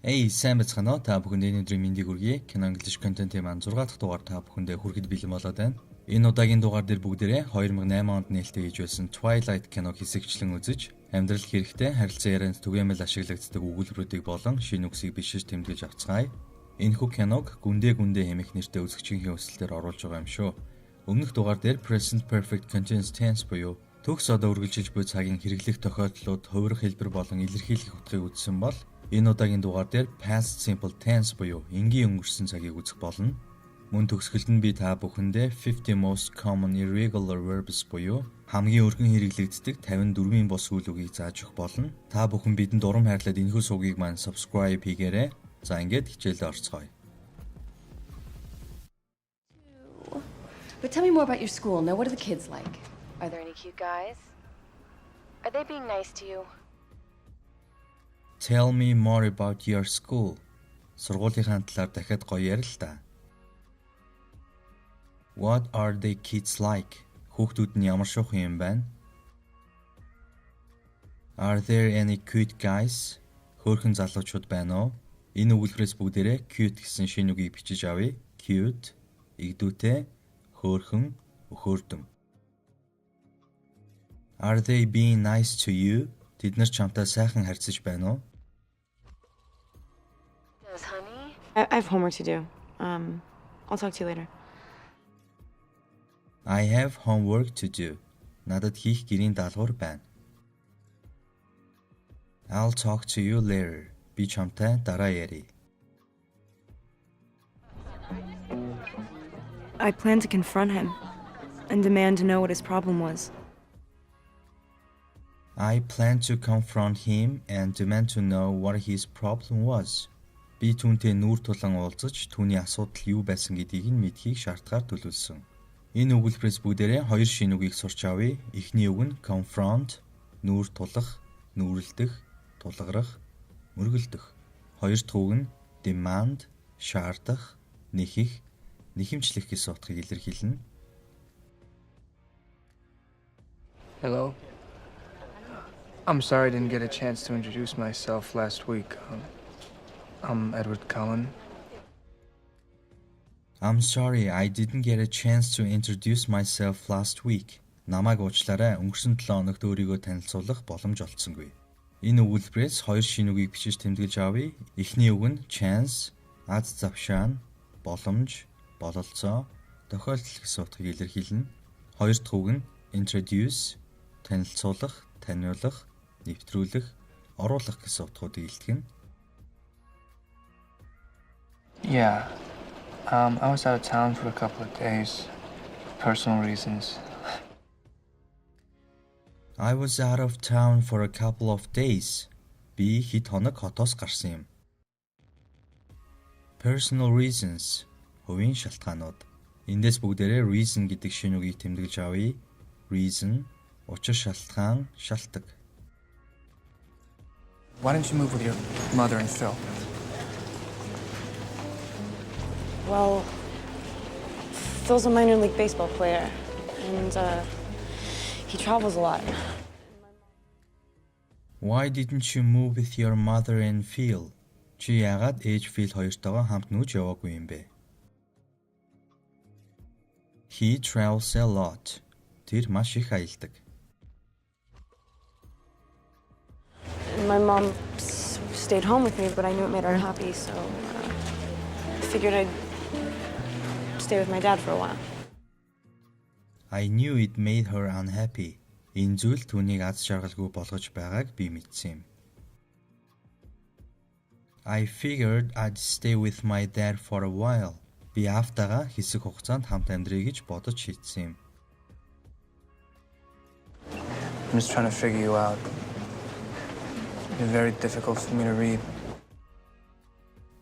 Эй, сайн байцгаана уу? Та бүхэнд энэ өдрийн мэндийг хүргэе. Canon English Content-ийн маань 6 дахь дугаар та бүхэндээ хүрэхэд бэлэн болоод байна. Энэ удаагийн дугаар дээр бүгдээрээ 2008 онд нээлттэй хийж байсан Twilight киног хэсэгчлэн үзэж, амьдрал хэрэгтэй харилцан ярианд түгээмэл ашиглагддаг өгүүлбэрүүдийг болон шинэ үгсийг бишиж тэмдэглэж авцгаая. Энэхүү киног гүндээ хэмээх нэртэй үзэгчийн өсөлтөөр оруулж байгаа юм шүү. Өмнөх дугаар дээр Present Perfect Continuous Tense буюу төгс одоо үргэлжилж буй цагийн хэрэглэх тохиолдлууд хувирах хэлбэр болон илэрхийлэх утгыг үзсэн бол энэ удаагийн дугаар дээр Past Simple Tense буюу энгийн өнгөрсөн цагийг үзэх болно. Мөн төгсгөлд нь би та бүхэндээ 50 most common irregular verbs буюу хамгийн өргөн хэрэглэгддэг 54-ийн бос үйл үгийг зааж өгөх болно. Та бүхэн бидэнд урам хайрлаад энэхүү сувгийг маань subscribe хийгээрэй. За ингээд хичээлдээ орцгоё. But tell me more about your school. Now, what are the kids like? Are there any cute guys? Are they being nice to you? Tell me more about your school. Сургуулийнхаа талаар дахиад гоё ярил л да. What are the kids like? Хүүхдүүд нь ямар шуухан юм байна? Are there any cute guys? Хөөрхөн залуучууд байна уу? Энэ өгүүлбэрээс бүгдээрээ cute гэсэн шинэ үгийг бичиж авъя. Cute, игдүүтэй, хөөрхөн, өхөөрдөн. Are they being nice to you? Тэд нар чамтай сайхан харьцаж байна уу? Does honey? I have homework to do. I'll talk to you later. I have homework to do. Надад хийх гэрийн даалгавар байна. I'll talk to you later. Би чамтай дараа ярий. I plan to confront him and demand to know what his problem was. I plan to confront him and demand to know what his problem was. Би түүнтэй нүүр тулан уулзаж түүний асуудал юу байсан гэдгийг нь мэдхийг шаардлагаар төлөвлөсөн. Энэ өгүүлбэрээс бүгдээрээ хоёр шинэ үгийг сурч авъя. Эхний үг нь confront, нүүр тулах, нүүрэлдэх, тулгарах, мөргөлдөх. Хоёр дахь үг нь demand, шаардах, нэхэх, нэхэмжлэх гэсэн утгыг илэрхийлнэ. Hello. I'm sorry I didn't get a chance to introduce myself last week. I'm Edward Cullen. I'm sorry I didn't get a chance to introduce myself last week. Намайг уучлаарай. Өнгөрсөн 7 хоногт өөрийгөө танилцуулах боломж олдсонгүй. Энэ өгүүлбэрээс хоёр шинэ үгийг бичиж тэмдэглэж авъя. Эхний үг нь chance, аз завшаан, боломж, бололцоо, тохиолдол гэсэн утгыг илэрхийлнэ. Хоёр дахь үг нь introduce, танилцуулах, таниулах, нэвтрүүлэх, оруулах гэсэн утгуудыг илтгэнэ. Yeah. I was out of town for a couple of days. Personal reasons. I was out of town for a couple of days. Би хэд хоног хотоос гарсан юм. Personal reasons. Хувийн шалтгаанууд. Эндээс бүгдээрээ reason гэдэг шинэ үгийг тэмдэглэж авъя. Reason, учир шалтгаан, шалтгаан. Why didn't you move with your mother and Phil? Well, Phil's a minor league baseball player, and he travels a lot. Why didn't you move with your mother and Phil? Чи яагаад ээж Phil хоёртойгоо хамт нүүж яваагүй юм бэ? He travels a lot. Тэр маш их аялдаг. My mom stayed home with me, but I knew it made her happy, so I figured I'd stay with my dad for a while. I knew it made her unhappy. Энэ зүйл түүнийг аз жаргалгүй болгож байгааг би мэдсэн юм. I figured I'd stay with my dad for a while. Би автагаа хэсэг хугацаанд хамт амьдрья гэж бодож шийдсэн юм. I'm just trying to figure you out. You're very difficult for me to read.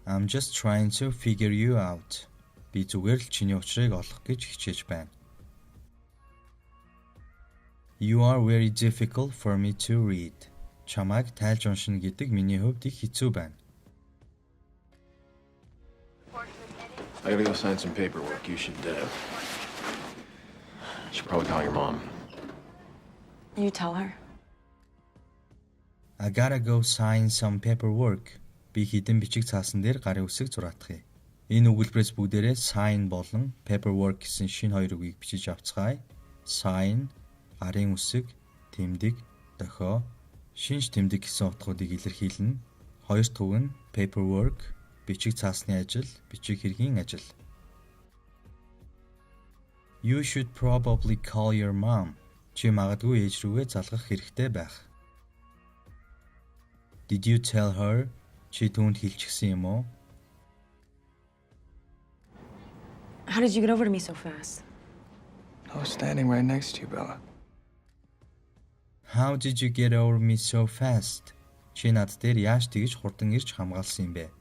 I'm just trying to figure you out. Би зүгээр л чиний учрыг олох гэж хичээж байна. You are very difficult for me to read. Чамайг тайлж уншина гэдэг миний хувьд их хэцүү байна. I gotta go sign some paperwork. You should probably call your mom. You tell her. I gotta go sign some paperwork. Би хідэн бичиг цаасан дээр гарын үсэг зураатгая. Энэ өгүүлбэрээс бүгдээрээ sign болон paperwork гэсэн шинэ хоёр үгийг бичиж авцгаая. Sign, гарын үсэг, тэмдэг, дохио, шинж тэмдэг гэсэн утгуудыг илэрхийлнэ. Хоёр туг нь paperwork, бичиг цаасны ажил, бичиг хэргийн ажил. You should probably call your mom. Чи магадгүй ээж рүүгээ залгах хэрэгтэй байх. Did you tell her? Чи түүнд хэлчихсэн юм уу? How did you get over to me so fast? I was standing right next to you, Bella. How did you get over me so fast? Чи над дээр яаж тэгж хурдан ирж хамгаалсан юм бэ?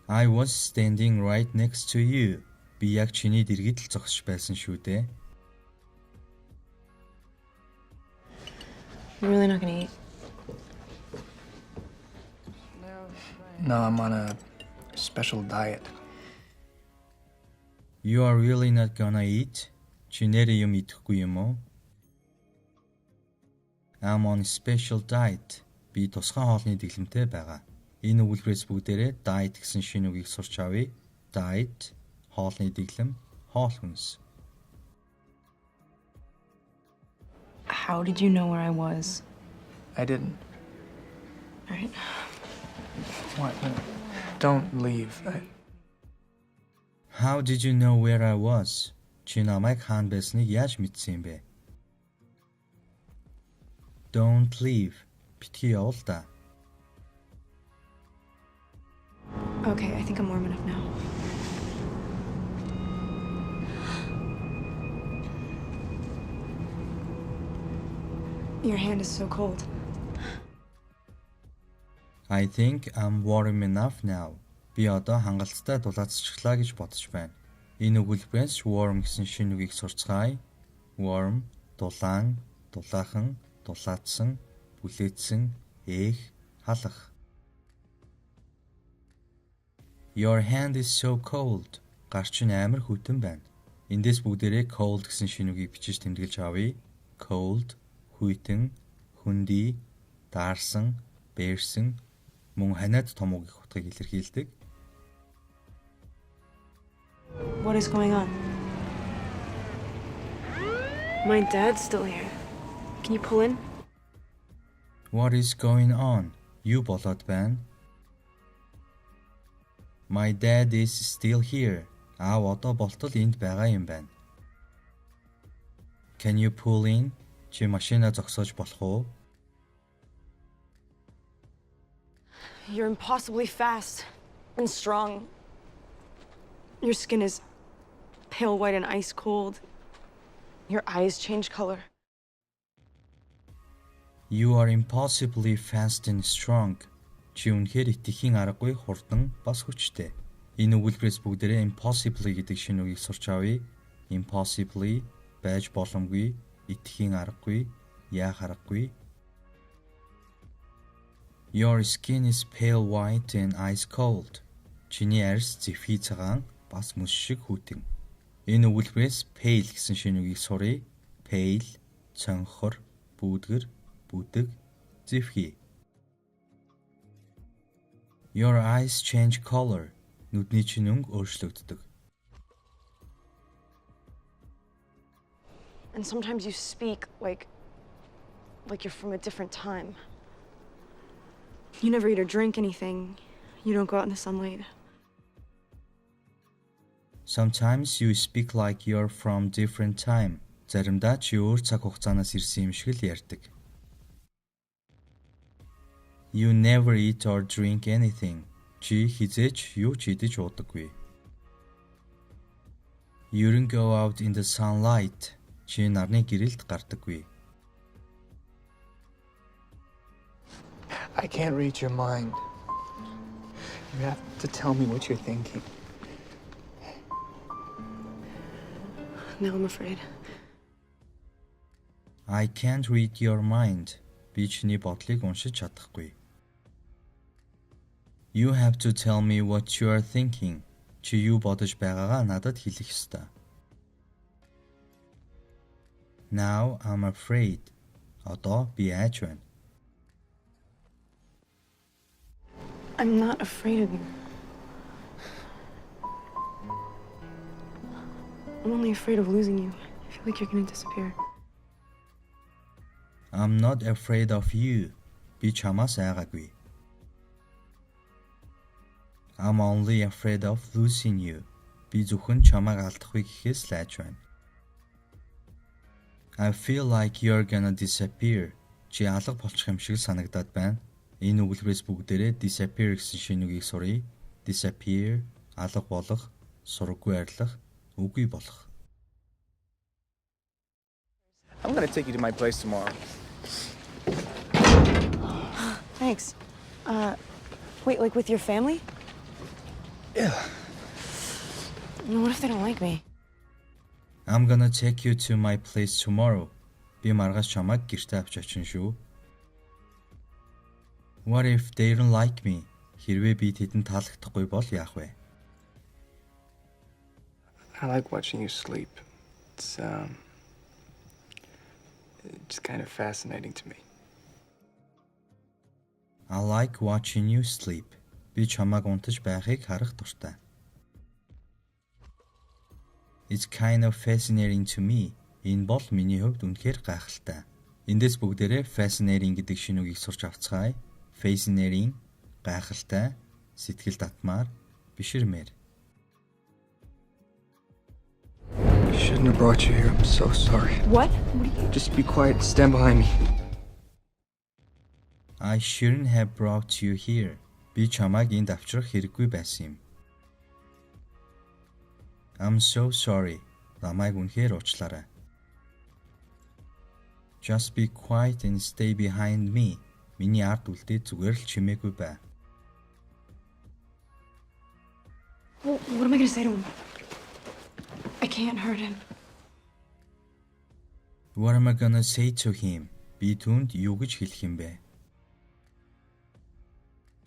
I was standing right next to you. Би яг чиний дэргэд л зогсож байсан шүү дээ. You're really not gonna eat? No, I'm on a special diet. You are really not gonna eat? Чи нэрээ юм идэхгүй юм уу? I'm on special diet. Би тусгай хоолны дэглэмтэй байгаа. Энэ өгүүлбэрээс бүгдээрээ diet гэсэн шинэ үгийг сурч авъя. Diet, хоолны дэглэм, хоол хүнс. How did you know where I was? I didn't. All right. What? No. Don't leave. How did you know where I was? Чи намайг хаана байсныг яаж мэдсэн юм бэ? Don't leave. Битгий явал да. Okay, I think I'm warm enough now. Your hand is so cold. I think I'm warm enough now. Би одоо хангалттай дулаацчихлаа гэж бодож байна. Энэ өгүүлбэрээс warm гэсэн шинэ үгийг сурцгаая. Warm, дулаан, дулаахан, дулаацсан, бүлээдсэн, ээх, халах. Your hand is so cold. Гар чинь амар хүйтэн байна. Эндээс бүгдээрээ cold гэсэн шинэ үгийг бичиж тэмдэглэж авъя. Cold, хүйтэн, хүндий, даарсан, бээрсэн, мөн ханиад том үгийн утгыг илэрхийлдэг. What is going on? My dad's still here. Can you pull in? What is going on? Юу болоод байна? My dad is still here. Аав одоо болтол энд байгаа юм байна. Can you pull in? Чи машина зогсоож болох уу? You're impossibly fast and strong. Your skin is pale white and ice cold. Your eyes change color. You are impossibly fast and strong. Чи үнэхээр итгэхийн аргагүй хурдан бас хүчтэй. Энэ өгүүлбэрээс бүгдээрээ impossibly гэдэг шинэ үгийг сурч авъя. Impossibly байж боломгүй, итгэхийн аргагүй, яах аргагүй. Your skin is pale white and ice cold. Чиний арьс зэвхий цагаан бас мөс шиг хүйтэн. Энэ өгүүлбэрээс pale гэсэн шинэ үгийг суръя. Pale, цонхор, бүүдгэр, бүдэг, зэвхий. Your eyes change color. Нүдний чинь өнгө өөрчлөгддөг. And sometimes you speak like you're from a different time. You never eat or drink anything. You don't go out in the sunlight. Sometimes you speak like you're from different time. Заримдаа чи өөр цаг хугацаанаас ирсэн юм шиг л ярьдаг. You never eat or drink anything. Чи хизээч юу ч идэж уудаггүй. You don't go out in the sunlight. Чи нарны гэрэлд гардаггүй. I can't read your mind. You have to tell me what you're thinking. Now I'm afraid. I can't read your mind. Би чиний бодлыг уншиж чадахгүй. You have to tell me what you are thinking. Чи юу бодож байгаагаа надад хэлэх ёстой. Now I'm afraid. Одоо би айж байна. I'm not afraid of you. I'm only afraid of losing you. I feel like you're gonna disappear. I'm not afraid of you. Би чамаас айгаагүй. I'm only afraid of losing you. Би зөвхөн чамайг алдахгүй гэхээс л айж байна. I feel like you're gonna disappear. Чи алга болчих юм шиг санагдаад байна. Энэ өгүүлбэрээс бүгдээрээ disappear гэсэн шинэ үгийг суръя. Disappear, алга болох, сураггүй арилах, үгүй болох. I'm gonna take you to my place tomorrow. Thanks. Wait, like with your family? Yeah. What if they don't like me? I'm gonna take you to my place tomorrow. Би маргааш чамайг гэртээ авч очно шүү. What if they don't like me? Хэрвээ би тэдэнд таалагдахгүй бол яах вэ? I like watching you sleep. It's kind of fascinating to me. I like watching you sleep. Би чамайг унтаж байхыг харах дуртай. It's kind of fascinating to me. Энэ бол миний хувьд үнэхээр гайхалтай. Эндээс бүгдээрээ fascinating гэдэг шинэ үгийг сурч авцгаая. Fascinating, гайхалтай, сэтгэл татмаар, биширмээр. I shouldn't have brought you here. I'm so sorry. What? Just be quiet. Stand behind me. I shouldn't have brought you here. Би чамайг энд авчрах хэрэггүй байсан юм. I'm so sorry. Намайг үнэхээр уучлаарай. Just be quiet and stay behind me. Миний ард үлдээ зүгээр л чимээгүй бай. Well, what am I gonna say to him? I can't hurt him. What am I gonna say to him? Би түүнд юу гэж хэлэх юм бэ?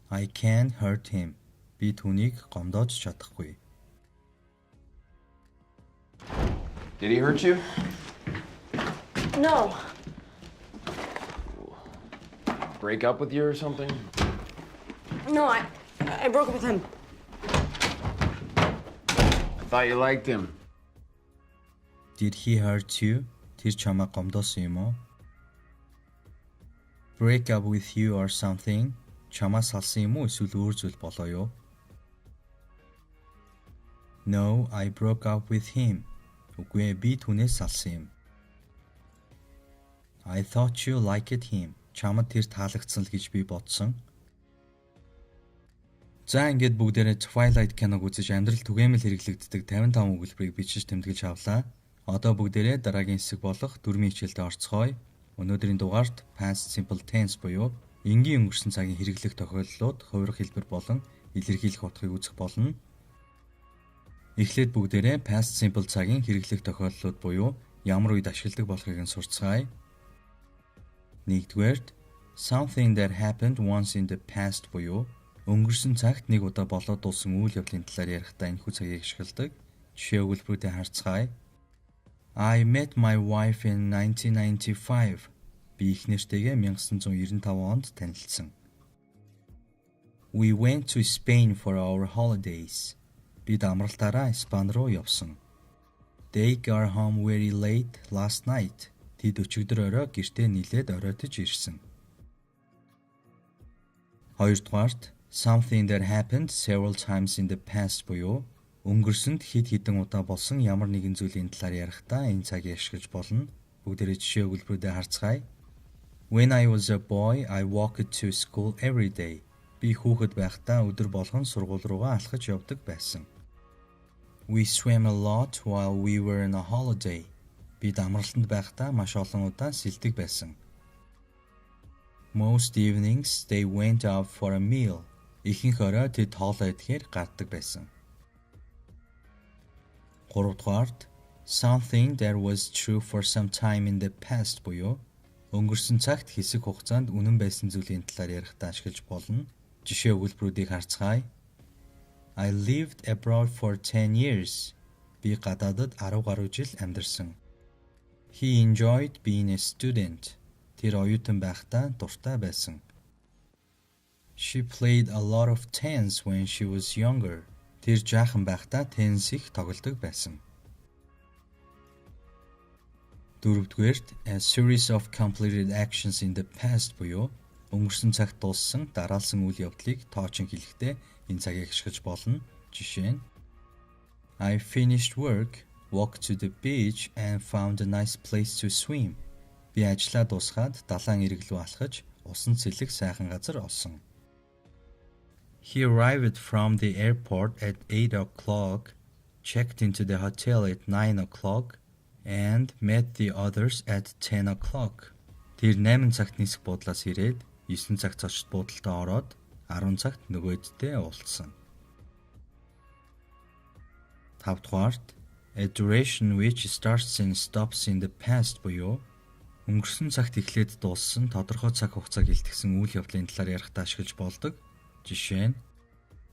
I can't hurt him. Би түүнийг гомдоож чадахгүй. Did he hurt you? No. Break up with you or something? No, I broke up with him. I thought you liked him. Did he hurt you? Тэр чамайг гомдоосон юм уу? Break up with you or something? Чамаас салсан юм уу эсвэл өөр зүйл болоо юу? No, I broke up with him. Үгүй ээ, би түүнээс салсан юм. I thought you liked him. Чамд тэр таалагдсан л гэж би бодсон. За ингээд бүгдээрээ Twilight киног үзэж амьдрал түгээмэл хэрэглэгддэг 55 өгүүлбэрийг бичиж тэмдэглэж авлаа. Одоо бүгдээрээ дараагийн хэсэг болох дөрмийн хичээлдээ орцгоё. Өнөөдрийн дугаарт past simple tense буюу энгийн өнгөрсөн цагийн хэрэглэх тохиолдлууд хувирах хэлбэр болон илэрхийлэх утгыг үзэх болно. Эхлээд бүгдээрээ past simple цагийн хэрэглэх тохиолдлууд буюу ямар үед ашигладаг болохыг нь сурцгаая. Нэгдүгээрт something that happened once in the past буюу өнгөрсөн цагт нэг удаа болоод дууссан үйл явдлын талаар ярихдаа энэхүү цагийг ашигладаг. Жишээ өгүүлбэрүүдээ харцгаая. I met my wife in 1995. Би эхнэртэйгээ 1995 онд танилцсан. We went to Spain for our holidays. Бид амралтаараа Испани руу явсан. They got home very late last night. Тэд өчигдөр орой гэртээ нилээд оройтож ирсэн. Хоёрдугаарт something that happened several times in the past буюу өнгөрсөнд хэд хэдэн удаа болсон ямар нэгэн зүйлийн талаар ярихдаа энэ цагийг ашиглаж болно. Бүгдээрээ жишээ өгүүлбэрүүдээ харцгаая. When I was a boy, I walked to school every day. Би хүүхэд байхдаа өдөр болгон сургууль руугаа алхаж явдаг байсан. We swam a lot while we were on a holiday. Бид амралтанд байхдаа маш олон удаа сэлдэг байсан. Most evenings they went out for a meal. Ихэнх орой тэд хоолоо идэхээр гардаг байсан. Гуравдугаарт something that was true for some time in the past буюу өнгөрсөн цагт хэсэг хугацаанд үнэн байсан зүйлийн талаар ярихдаа ашиглаж болно. Жишээ өгүүлбэрүүдийг харцгаая. I lived abroad for 10 years. Би гадаадд 10 гаруй жил амьдарсан. He enjoyed being a student. Тэр оюутан байхдаа дуртай байсан. She played a lot of tennis when she was younger. Тэр жаахан байхдаа теннис их тоглодог байсан. Дөрөвдүгээрт a series of completed actions in the past буюу өнгөрсөн цагт дууссан дараалсан үйл явдлыг тоочин хэлэхдээ энэ цагийг ашиглаж болно. Жишээ нь I finished work, walked to the beach and found a nice place to swim. Би ажлаа дуусгаад далайн эрэг рүү алхаж усан цэлэх сайхан газар олсон. He arrived from the airport at 8 o'clock, checked into the hotel at 9 o'clock, and met the others at 10 o'clock. Тэр 8 цагт нисэх буудлаас ирээд 9 цагт очиж буудалтаа ороод 10 цагт нөгөөддөө уулзсан. 5 дугаарт a duration which starts and stops in the past буюу өнгөрсөн цагт эхлээд дууссан тодорхой цаг хугацааг илтгэсэн үйл явдлын талаар ярихдаа ашиглаж болдог. Жишээ нь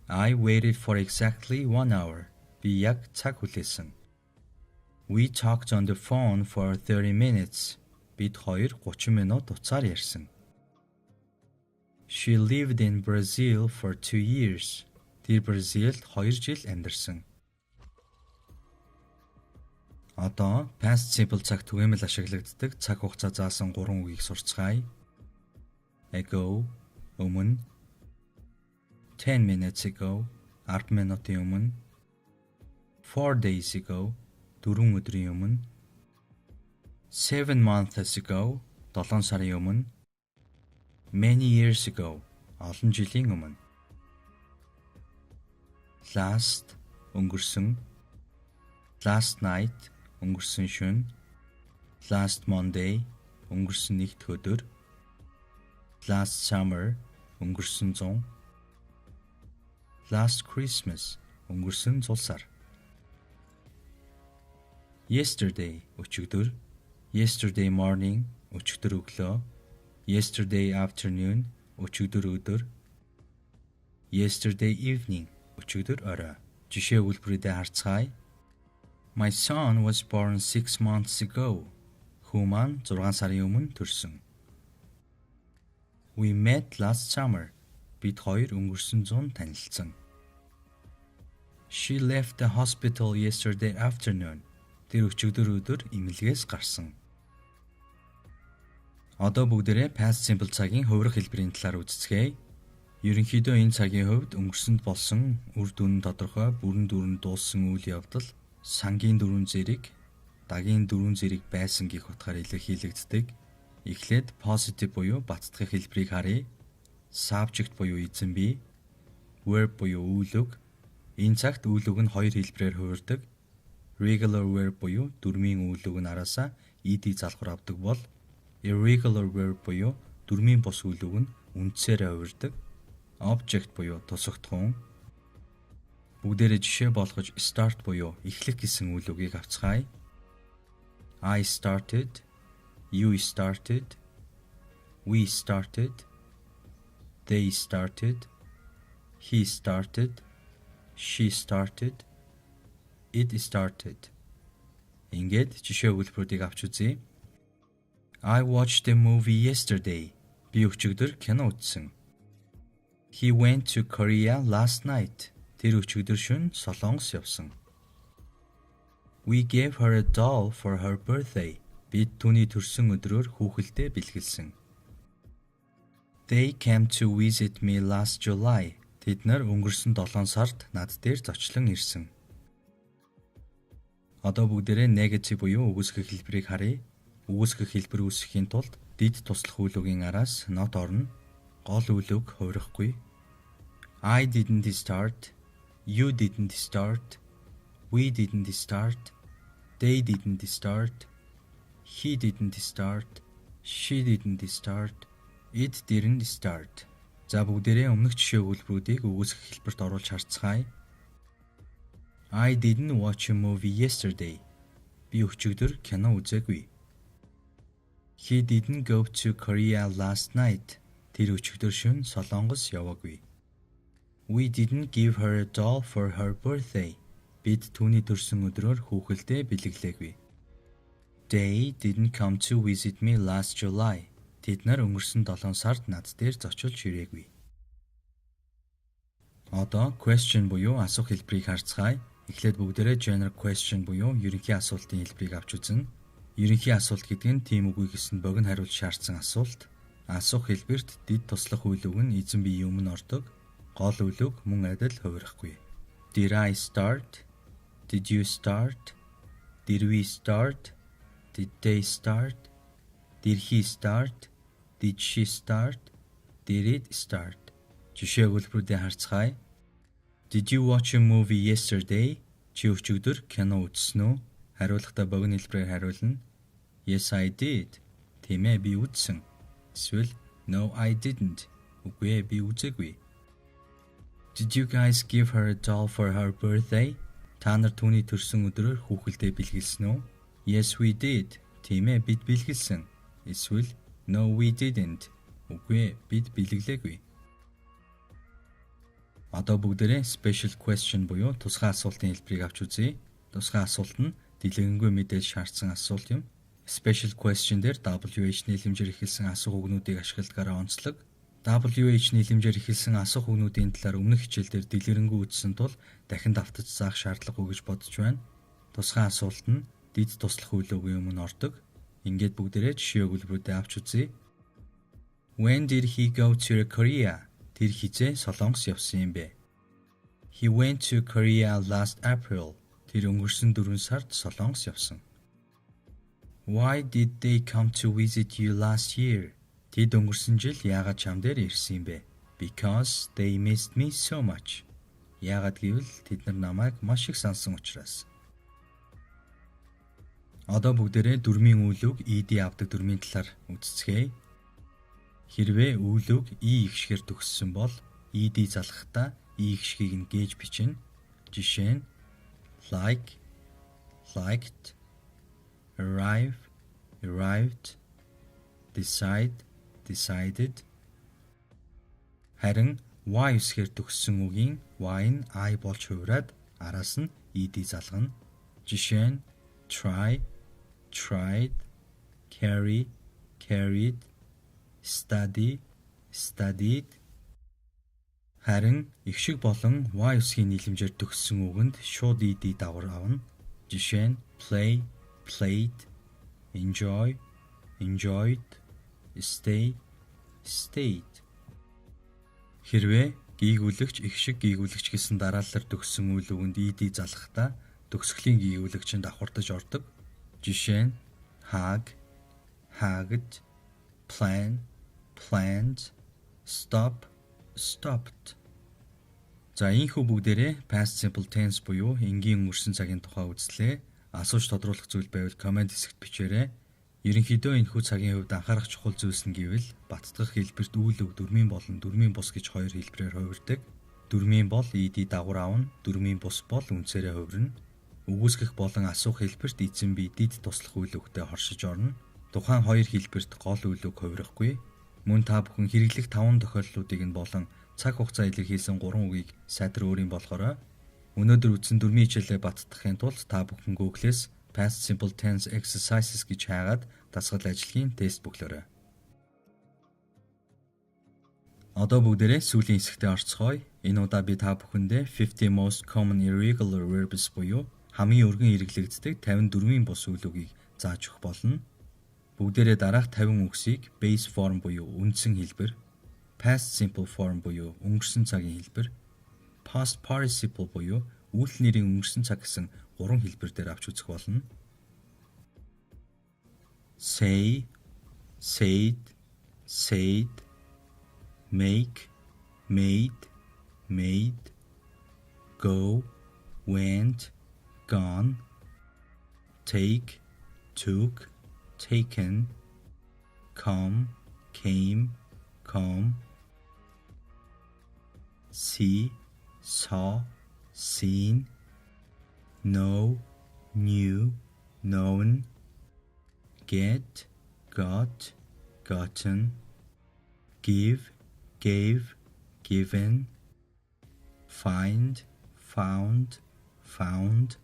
I waited for exactly 1 hour. Би яг цаг хүлээсэн. We talked on the phone for 30 minutes. Бид хоёр 30 минут уцаар ярьсан. She lived in Brazil for 2 years. Тэр Бразилд 2 жил амьдарсан. Одоо past simple цаг түгээмэл ашиглагддаг цаг хугацаа заасан 3 үгийг сурцгаая. Ago өмнө, 10 minutes ago 10 минутын өмнө, 4 days ago 4 өдрийн өмнө, 7 months ago 7 сарын өмнө, many years ago олон жилийн өмнө. Last өнгөрсөн, last night өнгөрсөн шөнө, last Monday өнгөрсөн нэгд өдөр, last summer өнгөрсөн зун, last Christmas өнгөрсөн зул сар. Yesterday өчигдөр, yesterday morning өчигдөр өглөө, yesterday afternoon өчигдөр өдөр, yesterday evening өчигдөр орой. Жишээ үйлбэрүүдээ харцгаая. My son was born 6 months ago. Хүү маань 6 сарын өмнө төрсөн. We met last summer. Бид хоёр өнгөрсөн зун танилцсан. She left the hospital yesterday afternoon. Тэр өчигдөр өдөр эмнэлгээс гарсан. Одоо бүгдээрээ past simple цагийн хувирах хэлбэрийн талаар үздэцгээе. Ерөнхийдөө энэ цагийн хувьд өнгөрсөнд болсон үр дүн тодорхой бүрэн дүрэнд дууссан үйл явдал сангийн дөрвөн зэрэг, дагийн дөрвөн зэрэг байсан гэх утгаар илэрхийлэгддэг. Эхлээд positive буюу баттгах хэлбэрийг харъя. Subject буюу эзэн бий, verb буюу үйл үг. Энэ цагт үйл үг нь хоёр хэлбэрээр хувирдаг. Regular verb буюу дөрмийн үйл үг нь араасаа ed залхуур авдаг бол irregular verb буюу дөрмийн бус үйл үг нь үндсээрээ хувирдаг. Object буюу тусагдхуун. Бүгдээрээ жишээ болгож start буюу эхлэх гэсэн үйл үгийг авцгаая. I started, you started, we started, they started, he started, she started, it started. Ингээд жишээ үйлбэрүүдийг авч үзье. I watched a movie yesterday. Би өчигдөр кино үзсэн. He went to Korea last night. Тэр өчигдөр шөнө Солонгос явсан. We gave her a doll for her birthday. Бид түүний төрсөн өдрөөр хүүхэлдээ бэлгэлсэн. They came to visit me last July. Тэд нар өнгөрсөн 7 сард над дээр зочлон ирсэн. Одоо бүгдээрээ negative буюу үгүйсгэх хэлбэрийг харъя. Үгүйсгэх хэлбэр үүсгэхийн тулд дид туслах үйл үгийн араас not орно. Гол үйл үг хувирахгүй. I didn't start. You didn't start. We didn't start. They didn't start. He didn't start. She didn't start. It didn't start. За бүгдээрээ өмнөх жишээ үйлбэрүүдийг үгүйсгэх хэлбэрт оруулж харцгаая. I didn't watch a movie yesterday. Би өчигдөр кино үзээгүй. He didn't go to Korea last night. Тэр өчигдөр шөнө Солонгос яваагүй. We didn't give her a doll for her birthday. Бид түүний төрсөн өдрөөр хүүхэлдээ бэлэглээгүй. They didn't come to visit me last July. Тэд нар өнгөрсөн 7 сард над дээр зочилж ирээгүй. Одоо question буюу асуух хэлбэрийг харцгаая. Эхлээд бүгдээрээ general question буюу ерөнхий асуултын хэлбэрийг авч үзнэ. Ерөнхий асуулт гэдэг нь тийм үгүй гэсэнд богино хариулт шаардсан асуулт. Асуух хэлбэрт дид туслах үйл үг нь эзэн бие өмнө ордог. Гол үйл үг мөн адил хувирахгүй. Did I start? Did you start? Did we start? Did they start? Did he start? Did she start? Did it start? Жишээ өгүүлбэрүүдээ харцгаая. Did you watch a movie yesterday? Чи өчигдөр кино үзсэн үү? Хариулахдаа богино хэлбэрээр хариулна. Yes, I did. Тийм ээ, би үзсэн. Эсвэл No, I didn't. Үгүй ээ, би үзээгүй. Did you guys give her a doll for her birthday? Та нар түүний төрсөн өдрөөр хүүхэлдээ бэлгэлсэн үү? Yes, we did. Тийм ээ, бид бэлгэлсэн. Эсвэл No, we didn't. Үгүй ээ, бид бэлгэлээгүй. Одоо бүгдээрээ special question буюу тусгай асуултын хэлбэрийг авч үзье. Тусгай асуулт нь дэлгэнгүй мэдээлэл шаардсан асуулт юм. Special question дээр WH нийлэмжээр эхэлсэн асуух үгнүүдийг ашигладагаараа онцлог. WH нийлэмжээр эхэлсэн асуух үгнүүдийн талаар өмнөх хичээлдээр дэлгэрэнгүй үзсэн тул дахин давтаж заах шаардлагагүй гэж бодож байна. Тусгай асуулт нь дид туслах үйл үгийн өмнө ордог. Ингээд бүгдээрээ жишээ өгүүлбэрүүдээ авч үзье. When did he go to Korea? Тэр хизээ Солонгос явсан юм бэ? He went to Korea last April. Тэр өнгөрсөн 4 сард Солонгос явсан. Why did they come to visit you last year? Тэд өнгөрсөн жил яагаад чам дээр ирсэн юм бэ? Because they missed me so much. Яагаад гэвэл тэд нар намайг маш их сансан учраас. Одоо бүгдээрээ дөрмийн үйл үг ed авдаг дөрмийн талаар үзцгээе. Хэрвээ үйл үг и гişгээр төгссөн бол ed залгахдаа и гişгийг нь гээж бичнэ. Жишээ нь like, liked, arrive, arrived, decide, decided. Харин y үсгээр төгссөн үгийн y нь I болж хувираад араас нь ed залгана. Жишээ нь try, tried, carry, carried, study, studied. Харин эгшиг болон y үсгийн нийлэмжээр төгссөн үгэнд шууд ed давар авна. Жишээ нь play, played, enjoy, enjoyed, stay, stayed. Хэрвээ гийгүүлэгч эгшиг гийгүүлэгч гэсэн дараалалаар төгссөн үйл үгэнд ed залгахдаа төгсгөлийн гийгүүлэгчэнд давхардаж ордог. Жишээ нь hug, hugged, plan, planned, stop, stopped. За ийхүү бүгдээрээ past simple tense буюу энгийн өнгөрсөн цагийн тухай үзлээ. Асууж тодруулах зүйл байвал комент хэсэгт бичээрэй. Ерөнхийдөө энэхүү цагийн хувьд анхаарах чухал зүйлс нь гэвэл баттгах хэлбэрт үйл үг дөрмийн болон дөрмийн бус гэж хоёр хэлбэрээр хувирдаг. Дөрмийн бол ed дагвар авна, дөрмийн бус бол үнцээрээ хувирна. Үгүйсгэх болон асуух хэлбэрт эзэн бие дид туслах үйл үгтэй хоршиж орно. Тухайн хоёр хэлбэрт гол үйл үг хувирахгүй. Мөн та бүхэн хэрэглэх 5 тохиолдлуудыг нь болон цаг хугацаа илэрхийлсэн 3 үгийг сайтар өөрийн болохоор өнөөдөр үзсэн дөрмийн хичээлээ баттгахын тулд та бүхэн Google-с past simple tense exercises гэж хаагаад дасгал ажлын тест бүглөөрэй. Одоо бүгдээрээ сүүлийн хэсэгтээ орцгоё. Энэ удаа би та бүхэндээ 50 most common irregular verbs буюу хамгийн өргөн хэрэглэгддэг 54-ийн бус үйл үгийг зааж өгөх болно. Бүгдээрээ дараах 50 үгсийг base form буюу үндсэн хэлбэр, past simple form буюу өнгөрсөн цагийн хэлбэр, past participle буюу үйлдэл нэрийн өнгөрсөн цаг гэсэн 3 хэлбэр дээр авч үзэх болно. Say, said, said, make, made, made, go, went, gone, take, took, taken, come, came, come, see, saw, seen, know, knew, known, get, got, gotten, give, gave, given, find, found, found,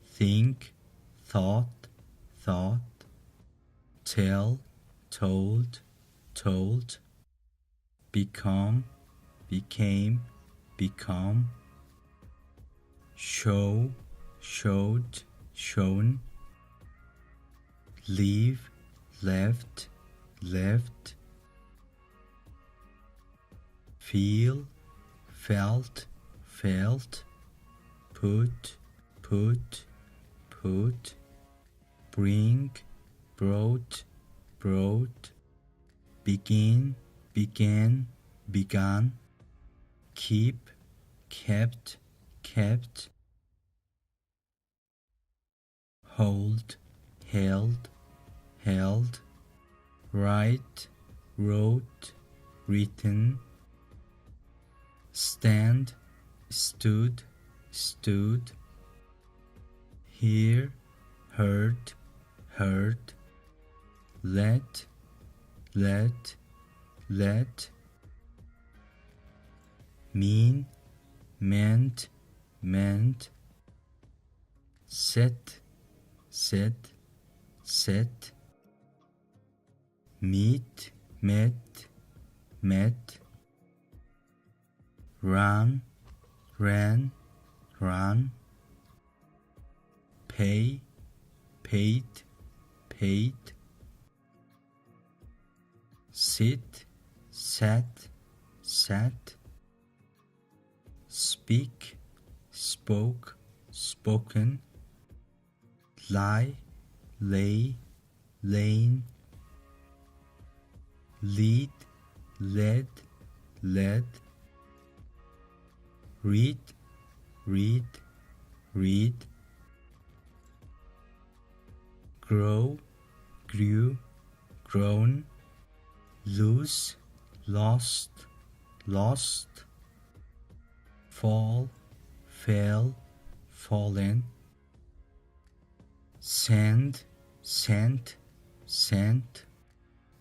think, thought, thought, tell, told, told, become, became, become, show, showed, shown, leave, left, left, feel, felt, felt, put, put, put, bring, brought, brought, begin, began, began, keep, kept, kept, hold, held, held, write, wrote, written, stand, stood, stood, hear, heard, heard, let, let, let, mean, meant, meant, set, set, set, meet, met, met, run, ran, run, pay, paid, paid, sit, sat, sat, speak, spoke, spoken, lie, lay, lain, lead, led, led, read, read, read, grow, grew, grown, lose, lost, lost, fall, fell, fallen, send, sent, sent,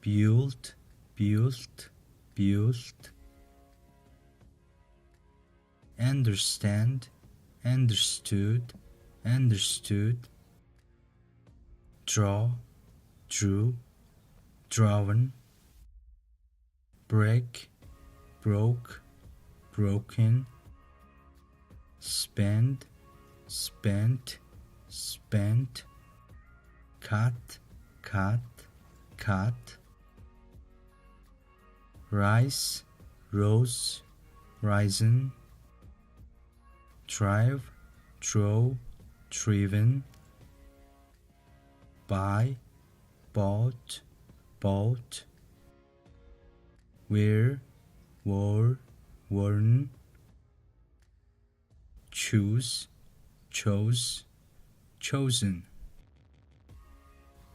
built, built, built, understand, understood, understood, draw, drew, drawn, break, broke, broken, spend, spent, spent, cut, cut, cut, rise, rose, risen, drive, drove, driven, buy, bought, bought, wear, wore, worn, choose, chose, chosen.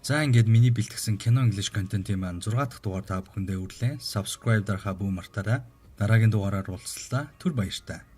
За ингээд миний бэлтгэсэн кино English content-ийн маань 6 дахь дугаар та бүхэндээ өрлөө. Subscribe дарахаа бүү мартаарай. Дараагийн дугаараар уулзлаа. Түр баярлалаа.